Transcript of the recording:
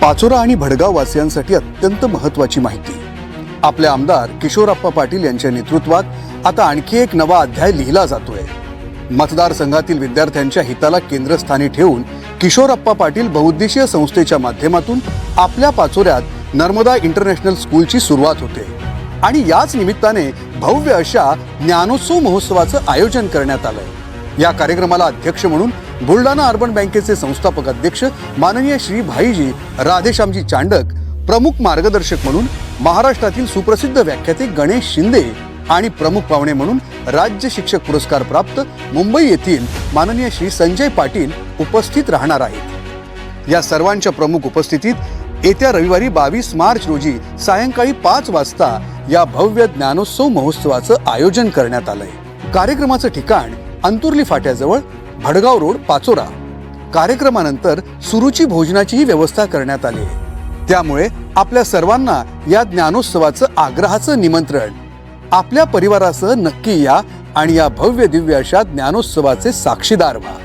पाचोरा आणि भडगाव वासियांसाठी अत्यंत महत्त्वाची माहिती। आपले आमदार किशोरप्पा पाटील यांच्या नेतृत्वात आता आणखी एक नवा अध्याय लिहिला जातोय। मतदारसंघातील विद्यार्थ्यांच्या हिताला केंद्रस्थानी ठेवून किशोरप्पा पाटील बहुउद्देशीय संस्थेच्या माध्यमातून आपल्या पाचोऱ्यात नर्मदा इंटरनॅशनल स्कूलची सुरुवात होते आणि याच निमित्ताने भव्य अशा ज्ञानोत्सव महोत्सवाचं आयोजन करण्यात आलंय। या कार्यक्रमाला अध्यक्ष म्हणून बुलढाणा अर्बन बँकेचे संस्थापक अध्यक्ष माननीय श्री भाईजी राधेश्यामजी चांडक, प्रमुख मार्गदर्शक म्हणून महाराष्ट्रातील सुप्रसिद्ध व्याख्याते गणेश शिंदे आणि प्रमुख पाहुणे म्हणून राज्य शिक्षक पुरस्कार प्राप्त मुंबई येथील माननीय श्री संजय पाटील उपस्थित राहणार आहेत। या सर्वांच्या प्रमुख उपस्थितीत येत्या रविवारी 22 मार्च रोजी सायंकाळी 5 वाजता या भव्य ज्ञानोत्सव महोत्सवाचं आयोजन करण्यात आलंय। कार्यक्रमाचं ठिकाण अंतुर्ली फाट्याजवळ भडगाव रोड, पाचोरा। कार्यक्रमानंतर सुरुची भोजनाचीही व्यवस्था करण्यात आली आहे। त्यामुळे आपल्या सर्वांना या ज्ञानोत्सवाचं आग्रहाचं निमंत्रण। आपल्या परिवारासह नक्की या आणि या भव्य दिव्य अशा ज्ञानोत्सवाचे साक्षीदार व्हा।